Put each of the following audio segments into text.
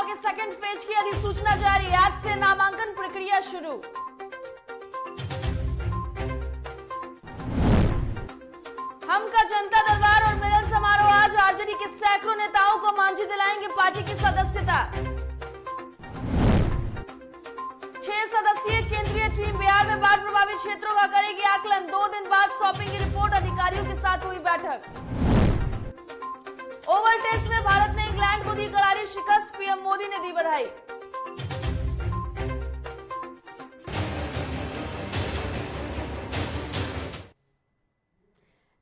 के second phase की अधिसूचना जारी। आज से नामांकन प्रक्रिया शुरू। हम का जनता दरबार और मिलन समारोह। आज आरजेडी के सैकड़ों नेताओं को मांझी दिलाएंगे पार्टी की सदस्यता। 6 सदस्यीय केंद्रीय टीम बिहार में बाढ़ प्रभावित क्षेत्रों का करेगी आकलन। 2 दिन बाद सौंपेंगी रिपोर्ट। अधिकारियों के साथ हुई बैठक। ओवल टेस्ट में भारत ने इंग्लैंड को दी करारी शिकस्त। पीएम मोदी ने दी बधाई।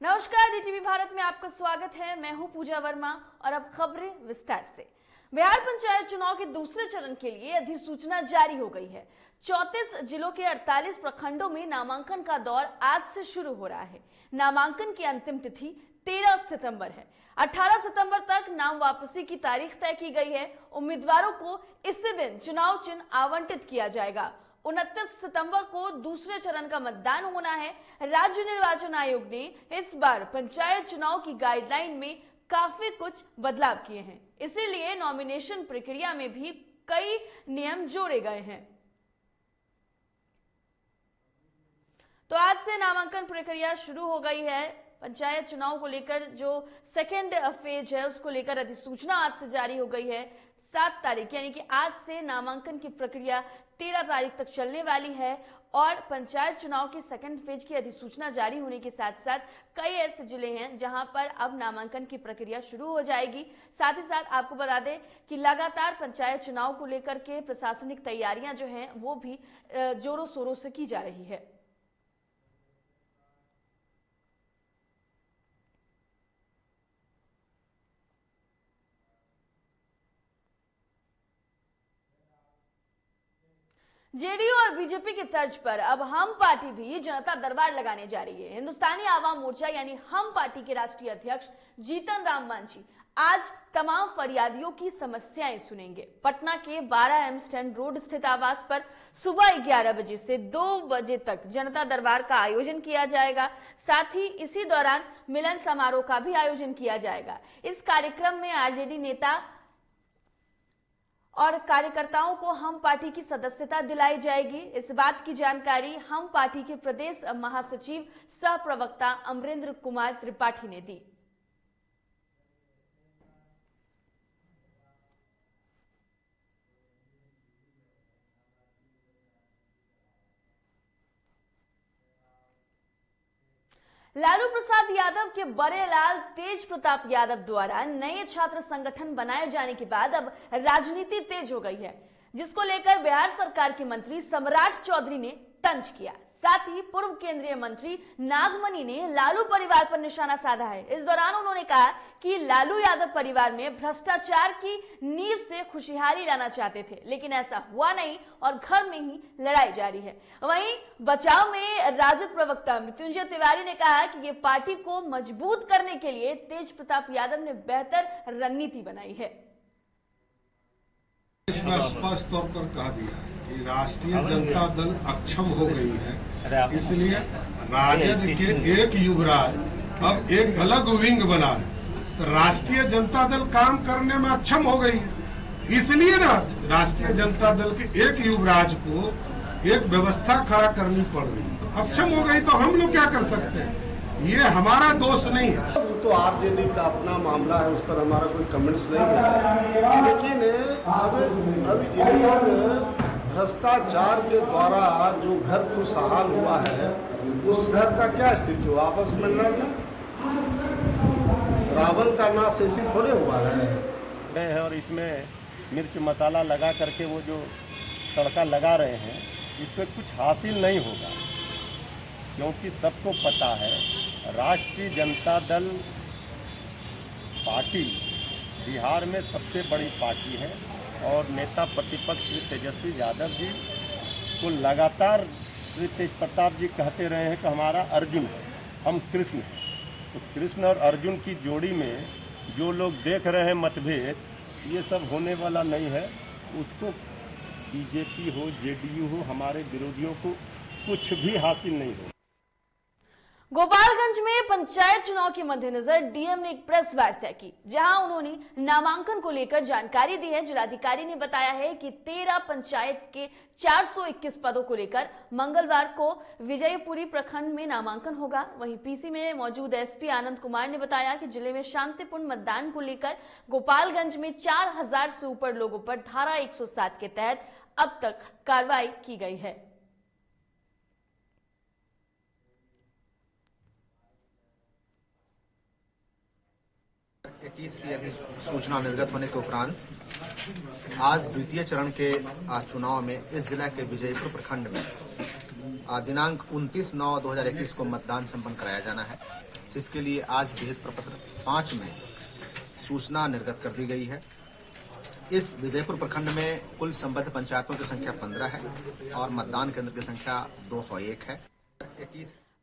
नमस्कार, डीटीवी भारत में आपका स्वागत है। मैं हूं पूजा वर्मा और अब खबरें विस्तार से। बिहार पंचायत चुनाव के दूसरे चरण के लिए अधिसूचना जारी हो गई है। 34 जिलों के 48 प्रखंडों में नामांकन का दौर आज से शुरू हो रहा है। नामांकन की अंतिम तिथि 13 सितंबर है। 18 सितंबर तक नाम वापसी की तारीख तय की गई है। उम्मीदवारों को इसी दिन चुनाव चिन्ह आवंटित किया जाएगा। 29 सितंबर को दूसरे चरण का मतदान होना है। राज्य निर्वाचन आयोग ने इस बार पंचायत चुनाव की गाइडलाइन में काफी कुछ बदलाव किए हैं, इसीलिए नॉमिनेशन प्रक्रिया में भी कई नियम जोड़े गए हैं। तो आज से नामांकन प्रक्रिया शुरू हो गई है। पंचायत चुनाव को लेकर जो सेकेंड फेज है उसको लेकर अधिसूचना आज से जारी हो गई है। 7 तारीख यानी कि आज से नामांकन की प्रक्रिया 13 तारीख तक चलने वाली है और पंचायत चुनाव की सेकेंड फेज की अधिसूचना जारी होने के साथ साथ कई ऐसे जिले हैं जहां पर अब नामांकन की प्रक्रिया शुरू हो जाएगी। साथ ही साथ आपको बता दें कि लगातार पंचायत चुनाव को लेकर के प्रशासनिक तैयारियां जो हैं वो भी जोरों शोरों से की जा रही है। जेडीयू और बीजेपी की तर्ज पर अब हम पार्टी भी जनता दरबार लगाने जा रही है। हिंदुस्तानी आवाम मोर्चा यानी हम पार्टी के राष्ट्रीय अध्यक्ष जीतन राम मांझी आज तमाम फरियादियों की समस्याएं सुनेंगे। पटना के 12 एम स्टैंड रोड स्थित आवास पर सुबह 11 बजे से 2 बजे तक जनता दरबार का आयोजन किया जाएगा। साथ ही इसी दौरान मिलन समारोह का भी आयोजन किया जाएगा। इस कार्यक्रम में आरजेडी नेता और कार्यकर्ताओं को हम पार्टी की सदस्यता दिलाई जाएगी। इस बात की जानकारी हम पार्टी के प्रदेश महासचिव सह प्रवक्ता अमरेंद्र कुमार त्रिपाठी ने दी। लालू प्रसाद यादव के बड़े लाल तेज प्रताप यादव द्वारा नए छात्र संगठन बनाए जाने के बाद अब राजनीति तेज हो गई है, जिसको लेकर बिहार सरकार के मंत्री सम्राट चौधरी ने तंज किया। साथ ही पूर्व केंद्रीय मंत्री नागमणि ने लालू परिवार पर निशाना साधा है। इस दौरान उन्होंने कहा कि लालू यादव परिवार में भ्रष्टाचार की नींव से खुशहाली लाना चाहते थे, लेकिन ऐसा हुआ नहीं और घर में ही लड़ाई जारी है। वहीं बचाव में राजद प्रवक्ता मृत्युंजय तिवारी ने कहा कि ये पार्टी को मजबूत करने के लिए तेज प्रताप यादव ने बेहतर रणनीति बनाई है। इसमें स्पष्ट तौर पर कहा दिया है कि राष्ट्रीय जनता दल अक्षम हो गई है, इसलिए राजद के एक युवराज अब एक अलग विंग बना है। तो राष्ट्रीय जनता दल काम करने में अक्षम हो गई है, इसलिए ना राष्ट्रीय जनता दल के एक युवराज को एक व्यवस्था खड़ा करनी पड़ रही। तो अक्षम हो गई तो हम लोग क्या कर सकते हैं, ये हमारा दोष नहीं है। वो तो आरजेडी का अपना मामला है, उस पर हमारा कोई कमेंट्स नहीं है। लेकिन अब इन लोग भ्रष्टाचार के द्वारा जो घर खुशहाल हुआ है उस घर का क्या स्थिति हो, आपस में लड़ना। रावण का नाश ऐसी थोड़े हुआ है। और इसमें मिर्च मसाला लगा करके वो जो तड़का लगा रहे हैं इससे कुछ हासिल नहीं होगा, क्योंकि सबको पता है राष्ट्रीय जनता दल पार्टी बिहार में सबसे बड़ी पार्टी है और नेता प्रतिपक्ष श्री तेजस्वी यादव जी को लगातार श्री तेज प्रताप जी कहते रहे हैं कि हमारा अर्जुन है, हम कृष्ण हैं। तो कृष्ण और अर्जुन की जोड़ी में जो लोग देख रहे हैं मतभेद, ये सब होने वाला नहीं है। उसको बीजेपी हो जेडीयू हो, हमारे विरोधियों को कुछ भी हासिल नहीं हो। गोपालगंज में पंचायत चुनाव के मद्देनजर डीएम ने एक प्रेस वार्ता की, जहां उन्होंने नामांकन को लेकर जानकारी दी है। जिलाधिकारी ने बताया है कि 13 पंचायत के 421 पदों को लेकर मंगलवार को विजयपुरी प्रखंड में नामांकन होगा। वहीं पीसी में मौजूद एसपी आनंद कुमार ने बताया कि जिले में शांतिपूर्ण मतदान को लेकर गोपालगंज में 4000 से ऊपर लोगों पर धारा 107 के तहत अब तक कार्रवाई की गई है। की अधिसूचना निर्गत होने के उपरांत आज द्वितीय चरण के चुनाव में इस जिला के विजयपुर प्रखंड में दिनांक 29/9/2021 को मतदान संपन्न कराया जाना है, जिसके लिए आज विहित प्रपत्र 5 में सूचना निर्गत कर दी गई है। इस विजयपुर प्रखंड में कुल संबद्ध पंचायतों की संख्या 15 है और मतदान केंद्र की संख्या 201 है।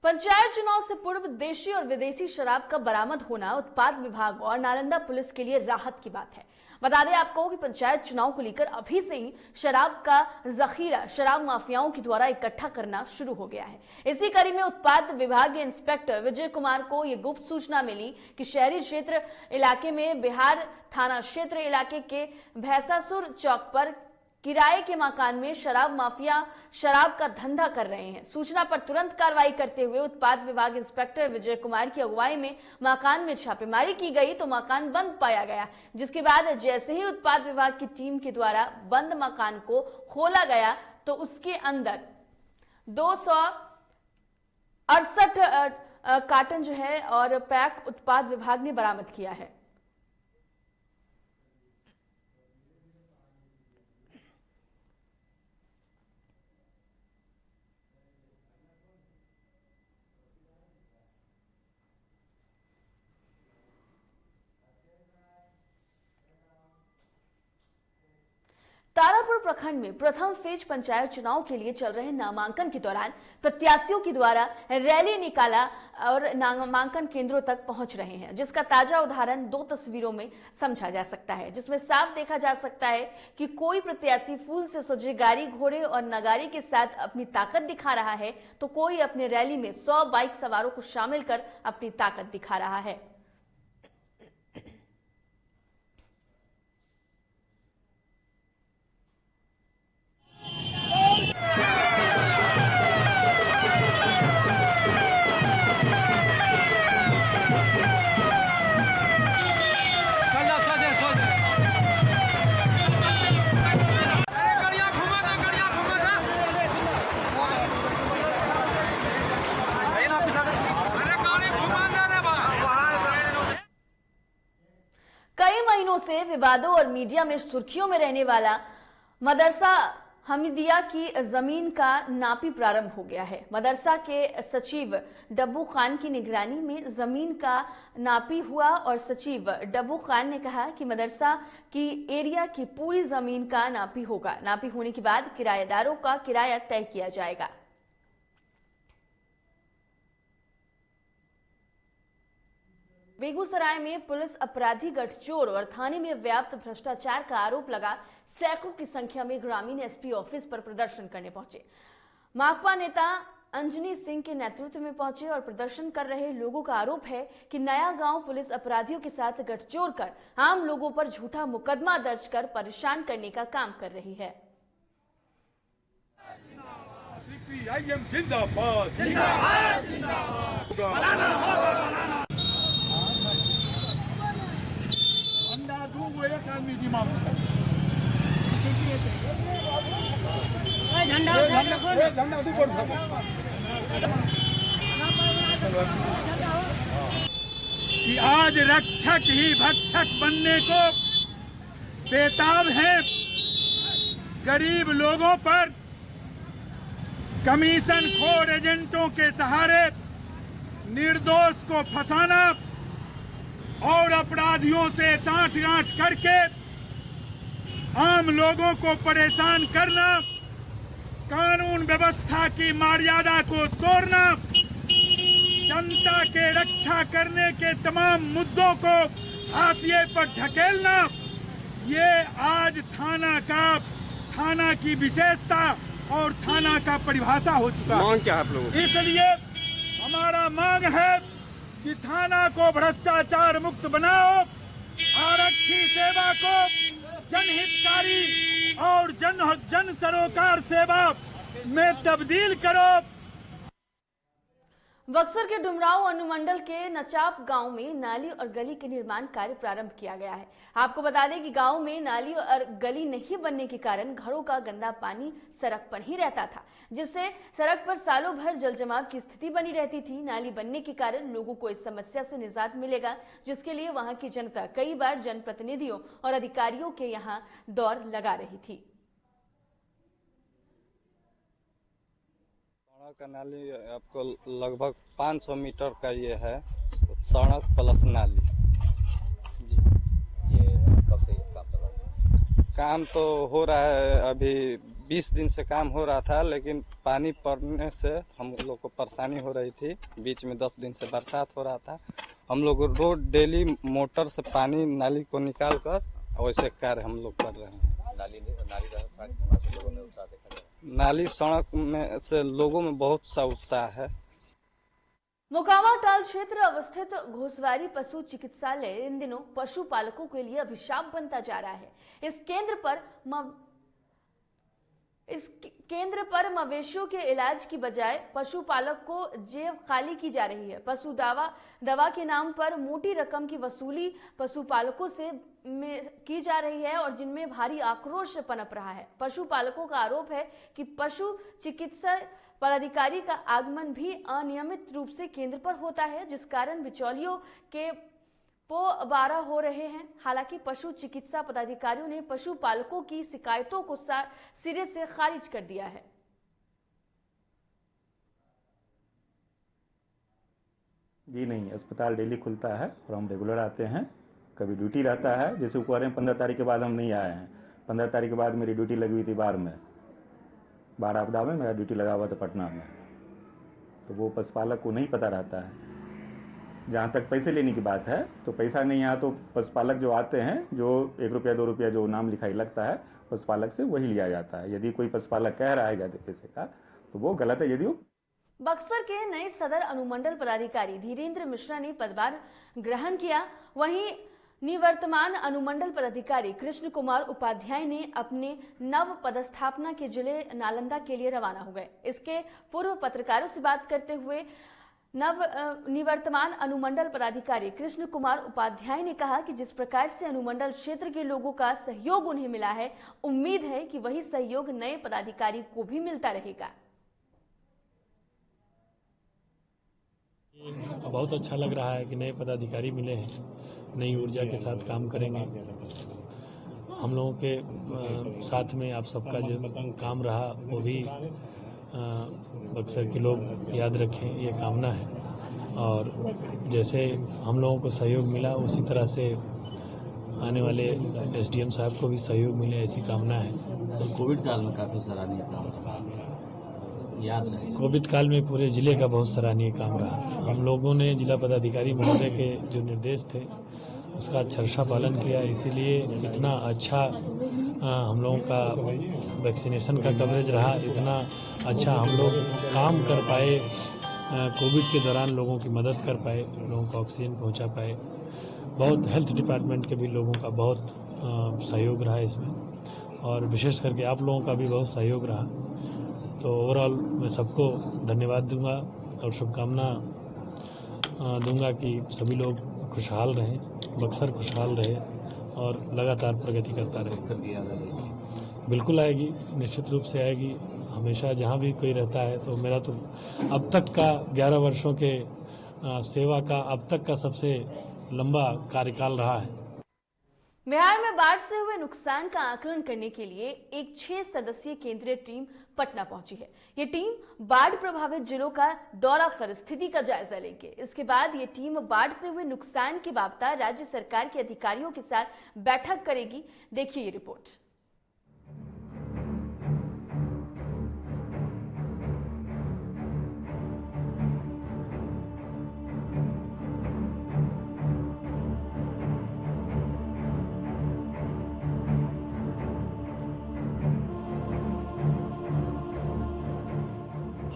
पंचायत चुनाव से पूर्व देशी और विदेशी शराब का बरामद होना उत्पाद विभाग और नालंदा पुलिस के लिए राहत की बात है। बता दें आपको कि पंचायत चुनाव को लेकर अभी से ही शराब का जखीरा शराब माफियाओं के द्वारा इकट्ठा करना शुरू हो गया है। इसी कड़ी में उत्पाद विभाग के इंस्पेक्टर विजय कुमार को यह गुप्त सूचना मिली कि शहरी क्षेत्र इलाके में बिहार थाना क्षेत्र इलाके के भैंसासुर चौक पर किराए के मकान में शराब माफिया शराब का धंधा कर रहे हैं। सूचना पर तुरंत कार्रवाई करते हुए उत्पाद विभाग इंस्पेक्टर विजय कुमार की अगुवाई में मकान में छापेमारी की गई तो मकान बंद पाया गया, जिसके बाद जैसे ही उत्पाद विभाग की टीम के द्वारा बंद मकान को खोला गया तो उसके अंदर 268 कार्टन जो है और पैक उत्पाद विभाग ने बरामद किया है। तारापुर प्रखंड में प्रथम फेज पंचायत चुनाव के लिए चल रहे नामांकन के दौरान प्रत्याशियों के द्वारा रैली निकाला और नामांकन केंद्रों तक पहुंच रहे हैं, जिसका ताजा उदाहरण 2 तस्वीरों में समझा जा सकता है, जिसमें साफ देखा जा सकता है कि कोई प्रत्याशी फूल से सजे गाड़ी घोड़े और नगारी के साथ अपनी ताकत दिखा रहा है तो कोई अपने रैली में 100 बाइक सवारों को शामिल कर अपनी ताकत दिखा रहा है। से विवादों और मीडिया में सुर्खियों में रहने वाला मदरसा हमीदिया की जमीन का नापी प्रारंभ हो गया है। मदरसा के सचिव डब्बू खान की निगरानी में जमीन का नापी हुआ और सचिव डब्बू खान ने कहा कि मदरसा की एरिया की पूरी जमीन का नापी होगा। नापी होने के बाद किराएदारों का किराया तय किया जाएगा। बेगूसराय में पुलिस अपराधी गठजोड़ और थाने में व्याप्त भ्रष्टाचार का आरोप लगा सैकड़ों की संख्या में ग्रामीण एसपी ऑफिस पर प्रदर्शन करने पहुंचे। माकपा नेता अंजनी सिंह के नेतृत्व में पहुंचे और प्रदर्शन कर रहे लोगों का आरोप है कि नया गांव पुलिस अपराधियों के साथ गठजोड़ कर आम लोगों पर झूठा मुकदमा दर्ज कर परेशान करने का काम कर रही है। कि आज रक्षक ही भक्षक बनने को बेताब है। गरीब लोगों पर कमीशन खोर एजेंटों के सहारे निर्दोष को फंसाना और अपराधियों से साठगांठ करके आम लोगों को परेशान करना, कानून व्यवस्था की मर्यादा को तोड़ना, जनता के रक्षा करने के तमाम मुद्दों को हाशिए पर ढकेलना, ये आज थाना की विशेषता और थाना का परिभाषा हो चुका है। क्या आप लोग? इसलिए हमारा मांग है कि थाना को भ्रष्टाचार मुक्त बनाओ, आरक्षी सेवा को जनहितकारी और जन सरोकार सेवा में तब्दील करो। बक्सर के डुमरांव अनुमंडल के नचाप गांव में नाली और गली के निर्माण कार्य प्रारंभ किया गया है। आपको बता दें कि गांव में नाली और गली नहीं बनने के कारण घरों का गंदा पानी सड़क पर ही रहता था, जिससे सड़क पर सालों भर जल जमाव की स्थिति बनी रहती थी। नाली बनने के कारण लोगों को इस समस्या से निजात मिलेगा, जिसके लिए वहां की जनता कई बार जनप्रतिनिधियों और अधिकारियों के यहां दौड़ लगा रही थी। का नाली आपको लगभग 500 मीटर का ये है, सड़क प्लस नाली जी। ये कब से काम चल रहा है? काम तो हो रहा है, अभी 20 दिन से काम हो रहा था, लेकिन पानी पड़ने से हम लोग को परेशानी हो रही थी। बीच में 10 दिन से बरसात हो रहा था। हम लोग रोज डेली मोटर से पानी नाली को निकाल कर वैसे कार्य हम लोग कर रहे हैं। नाली सड़क में से लोगों में बहुत सा उत्साह है। मोकामा टाल क्षेत्र अवस्थित घोसवारी पशु चिकित्सालय इन दिनों पशुपालकों के लिए अभिशाप बनता जा रहा है। इस केंद्र पर मवेशियों के इलाज की बजाय पशुपालक को जेब खाली की जा रही है। पशु दवा के नाम पर मोटी रकम की वसूली पशुपालकों से की जा रही है और जिनमें भारी आक्रोश पनप रहा है। पशुपालकों का आरोप है कि पशु चिकित्सा पदाधिकारी का आगमन भी अनियमित रूप से केंद्र पर होता है, जिस कारण बिचौलियों के पोबारा हो रहे हैं। हालांकि पशु चिकित्सा पदाधिकारियों ने पशुपालकों की शिकायतों को सिरे से खारिज कर दिया है। जी नहीं, अस्पताल डेली खुलता है और हम रेगुलर आते हैं। कभी ड्यूटी रहता है, जैसे वो कह रहे हैं 15 तारीख के बाद हम नहीं आए हैं। 15 तारीख के बाद मेरी ड्यूटी लगी हुई थी बाढ़ में, बाढ़ आपदा में मेरा ड्यूटी लगा हुआ था पटना में। तो वो पशुपालक को नहीं पता रहता है। जहाँ तक पैसे लेने की बात है, तो पैसा नहीं आया तो पशुपालक जो आते हैं, जो 1 रुपया 2 रुपया जो नाम लिखाई लगता है पशुपालक से, वही लिया जाता है। यदि कोई पशुपालक कह रहा है ज़्यादा पैसे का, तो वो गलत है। यदि वो बक्सर के नए सदर अनुमंडल पदाधिकारी धीरेन्द्र मिश्रा ने पदभार ग्रहण किया, वहीं निवर्तमान अनुमंडल पदाधिकारी कृष्ण कुमार उपाध्याय ने अपने नव पदस्थापना के जिले नालंदा के लिए रवाना हो गए। इसके पूर्व पत्रकारों से बात करते हुए निवर्तमान अनुमंडल पदाधिकारी कृष्ण कुमार उपाध्याय ने कहा कि जिस प्रकार से अनुमंडल क्षेत्र के लोगों का सहयोग उन्हें मिला है, उम्मीद है कि वही सहयोग नए पदाधिकारी को भी मिलता रहेगा। बहुत अच्छा लग रहा है कि नए पदाधिकारी मिले हैं, नई ऊर्जा के साथ काम करेंगे। हम लोगों के साथ में आप सबका जो काम रहा वो भी बक्सर के लोग याद रखें, ये कामना है। और जैसे हम लोगों को सहयोग मिला, उसी तरह से आने वाले एसडीएम साहब को भी सहयोग मिले, ऐसी कामना है। सर, कोविड काल में काफ़ी सराहनीय काम याद रहे। कोविड काल में पूरे जिले का बहुत सराहनीय काम रहा। हम लोगों ने जिला पदाधिकारी महोदय के जो निर्देश थे उसका अक्षरशः पालन किया, इसीलिए इतना अच्छा हम लोगों का वैक्सीनेशन का कवरेज रहा, इतना अच्छा हम लोग काम कर पाए, कोविड के दौरान लोगों की मदद कर पाए, लोगों को ऑक्सीजन पहुंचा पाए। बहुत हेल्थ डिपार्टमेंट के भी लोगों का बहुत सहयोग रहा इसमें, और विशेष करके आप लोगों का भी बहुत सहयोग रहा। तो ओवरऑल मैं सबको धन्यवाद दूंगा और शुभकामना दूंगा कि सभी लोग खुशहाल रहें, बक्सर खुशहाल रहे और लगातार प्रगति करता रहे। बिल्कुल आएगी, निश्चित रूप से आएगी। हमेशा जहाँ भी कोई रहता है, तो मेरा तो अब तक का 11 वर्षों के सेवा का अब तक का सबसे लंबा कार्यकाल रहा है। बिहार में बाढ़ से हुए नुकसान का आकलन करने के लिए एक 6 सदस्यीय केंद्रीय टीम पटना पहुंची है। ये टीम बाढ़ प्रभावित जिलों का दौरा कर स्थिति का जायजा लेंगे। इसके बाद ये टीम बाढ़ से हुए नुकसान के बाबत राज्य सरकार के अधिकारियों के साथ बैठक करेगी। देखिए ये रिपोर्ट।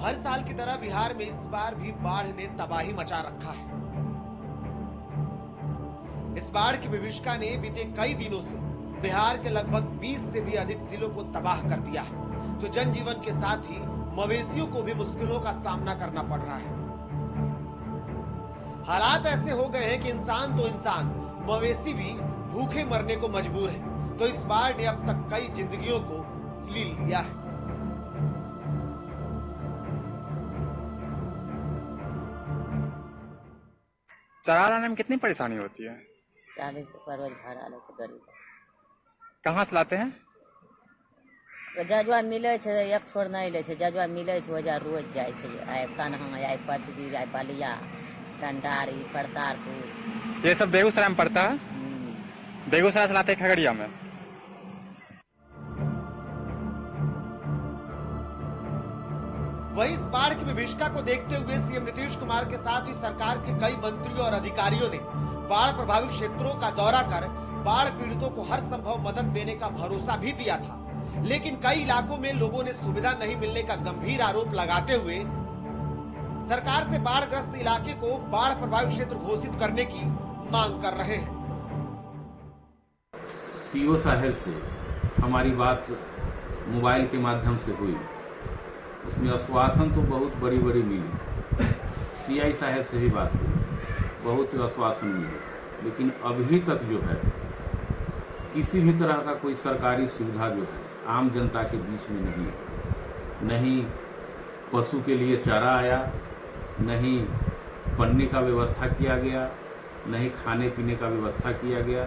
हर साल की तरह बिहार में इस बार भी बाढ़ ने तबाही मचा रखा है। इस बाढ़ की विभीषिका ने बीते कई दिनों से बिहार के लगभग 20 से भी अधिक जिलों को तबाह कर दिया है, तो जनजीवन के साथ ही मवेशियों को भी मुश्किलों का सामना करना पड़ रहा है। हालात ऐसे हो गए हैं कि इंसान तो इंसान, मवेशी भी भूखे मरने को मजबूर है। तो इस बाढ़ ने अब तक कई जिंदगियों को ले लिया है। चारा लाने में कितनी परेशानी होती है? 40 रुपया रोज भाड़ा ले छै गरीब। कहाँ से लाते हैं? जजुआ मिले छै, एक छोड़ नहीं ले छै। जजुआ मिले छै वजह रोज जाए छै। आइ सनहा, आइ पचबी, आइ बलिया, टंडारी, करतारपुर। ये सब बेगूसराय में पड़ता है? बेगूसराय से लाते हैं खगड़िया में। वही इस बाढ़ की विभीषिका को देखते हुए सीएम नीतीश कुमार के साथ ही सरकार के कई मंत्रियों और अधिकारियों ने बाढ़ प्रभावित क्षेत्रों का दौरा कर बाढ़ पीड़ितों को हर संभव मदद देने का भरोसा भी दिया था। लेकिन कई इलाकों में लोगों ने सुविधा नहीं मिलने का गंभीर आरोप लगाते हुए सरकार से बाढ़ग्रस्त इलाके को बाढ़ प्रभावित क्षेत्र घोषित करने की मांग कर रहे हैं। सीओ साहब से हमारी बात मोबाइल के माध्यम से हुई, उसमें आश्वासन तो बहुत बड़ी बड़ी मिली। सीआई साहब से भी बात हुई, बहुत आश्वासन मिले, लेकिन अभी तक जो है किसी भी तरह का कोई सरकारी सुविधा जो है आम जनता के बीच में नहीं है। नहीं पशु के लिए चारा आया, नहीं पन्नी का व्यवस्था किया गया, नहीं खाने पीने का व्यवस्था किया गया।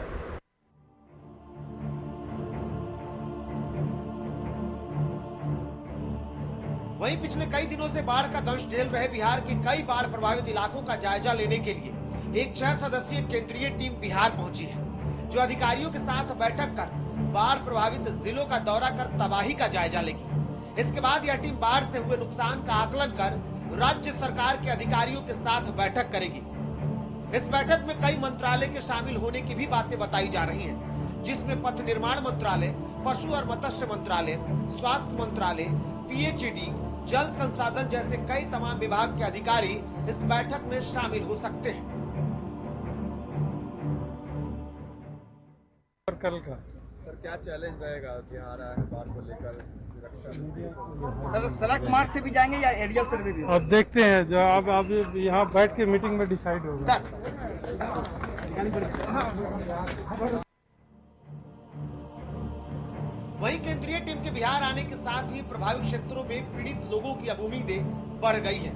वहीं पिछले कई दिनों से बाढ़ का दंश झेल रहे बिहार के कई बाढ़ प्रभावित इलाकों का जायजा लेने के लिए एक 6 सदस्यीय केंद्रीय टीम बिहार पहुंची है, जो अधिकारियों के साथ बैठक कर बाढ़ प्रभावित जिलों का दौरा कर तबाही का जायजा लेगी। इसके बाद यह टीम बाढ़ से हुए नुकसान का आकलन कर राज्य सरकार के अधिकारियों के साथ बैठक करेगी। इस बैठक में कई मंत्रालय के शामिल होने की भी बातें बताई जा रही हैं, जिसमें पथ निर्माण मंत्रालय, पशु और मत्स्य मंत्रालय, स्वास्थ्य मंत्रालय, पीएचईडी, जल संसाधन जैसे कई तमाम विभाग के अधिकारी इस बैठक में शामिल हो सकते हैं। कल का सर क्या चैलेंज रहेगा बिहार आए बाढ़ को लेकर? सर सेलेक्ट मार्क से भी जाएंगे या एरियल सर्वे भी? अब देखते हैं, जो अब यहाँ बैठ के मीटिंग में डिसाइड होगा। वहीं केंद्रीय टीम के बिहार आने के साथ ही प्रभावित क्षेत्रों में पीड़ित लोगों की अब उम्मीदें बढ़ गई है।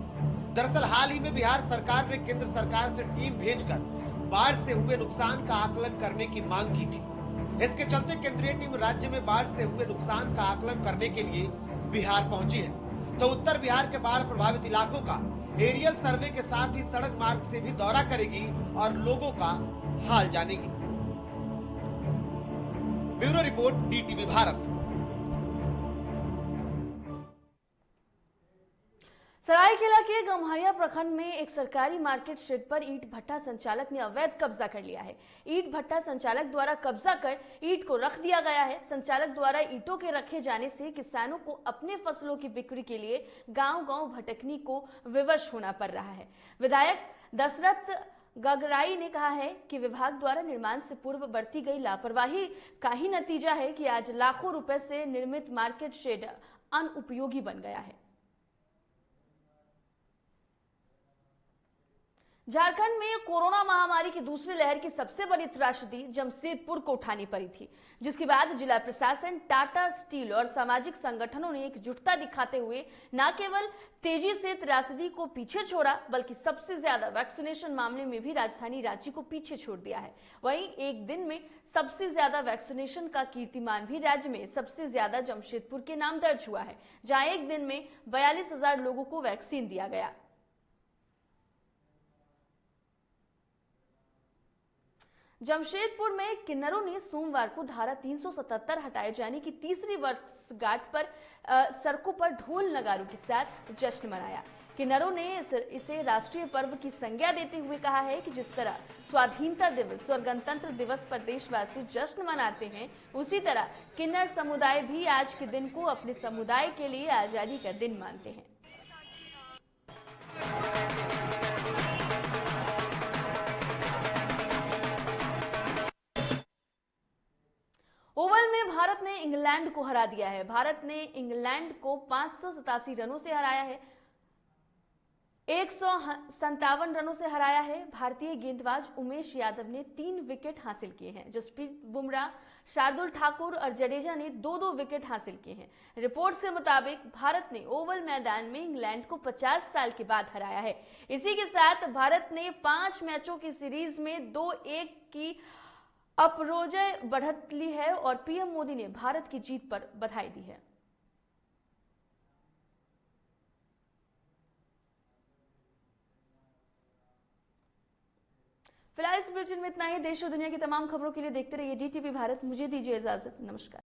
दरअसल हाल ही में बिहार सरकार ने केंद्र सरकार से टीम भेजकर बाढ़ से हुए नुकसान का आकलन करने की मांग की थी। इसके चलते केंद्रीय टीम राज्य में बाढ़ से हुए नुकसान का आकलन करने के लिए बिहार पहुंची है। तो उत्तर बिहार के बाढ़ प्रभावित इलाकों का एरियल सर्वे के साथ ही सड़क मार्ग से भी दौरा करेगी और लोगों का हाल जानेगी। Bureau report, DTV Bharat. Saraikela के गम्हरिया प्रखंड में एक सरकारी मार्केट शेड पर ईंट भट्टा संचालक ने अवैध कब्जा कर लिया है। ईंट भट्टा संचालक द्वारा कब्जा कर ईंट को रख दिया गया है। संचालक द्वारा ईंटों के रखे जाने से किसानों को अपने फसलों की बिक्री के लिए गांव-गांव भटकने को विवश होना पड़ रहा है। विधायक दशरथ गगराई ने कहा है कि विभाग द्वारा निर्माण से पूर्व बरती गई लापरवाही का ही नतीजा है कि आज लाखों रुपए से निर्मित मार्केट शेड अनुपयोगी बन गया है। झारखंड में कोरोना महामारी की दूसरी लहर की सबसे बड़ी त्रासदी जमशेदपुर को उठानी पड़ी थी, जिसके बाद जिला प्रशासन, टाटा स्टील और सामाजिक संगठनों ने एकजुटता दिखाते हुए न केवल तेजी से त्रासदी को पीछे छोड़ा, बल्कि सबसे ज्यादा वैक्सीनेशन मामले में भी राजधानी रांची को पीछे छोड़ दिया है। वहीं एक दिन में सबसे ज्यादा वैक्सीनेशन का कीर्तिमान भी राज्य में सबसे ज्यादा जमशेदपुर के नाम दर्ज हुआ है, जहां एक दिन में 42,000 लोगों को वैक्सीन दिया गया। जमशेदपुर में किन्नरों ने सोमवार को धारा 377 हटाए जाने की तीसरी वर्षगांठ पर सड़कों पर ढोल नगारों के साथ जश्न मनाया। किन्नरों ने इसे राष्ट्रीय पर्व की संज्ञा देते हुए कहा है कि जिस तरह स्वाधीनता दिवस और गणतंत्र दिवस पर देशवासी जश्न मनाते हैं, उसी तरह किन्नर समुदाय भी आज के दिन को अपने समुदाय के लिए आजादी का दिन मानते हैं। इंग्लैंड को हरा दिया है। भारत ने इंग्लैंड को 587 रनों से हराया है, 157 रनों से हराया है। भारतीय गेंदबाज उमेश यादव ने 3 विकेट हासिल किए हैं। जसप्रीत बुमराह, शार्दुल ठाकुर और जडेजा ने 2-2 विकेट हासिल किए हैं। रिपोर्ट्स के मुताबिक भारत ने ओवल मैदान में इंग्लैंड को 50 साल के बाद हराया है। इसी के साथ भारत ने 5 मैचों की सीरीज में 2-1 की अपरोजय बढ़त ली है और पीएम मोदी ने भारत की जीत पर बधाई दी है। फिलहाल इस बुलेटिन में इतना ही। देश और दुनिया की तमाम खबरों के लिए देखते रहिए DTV भारत। मुझे दीजिए इजाजत। नमस्कार।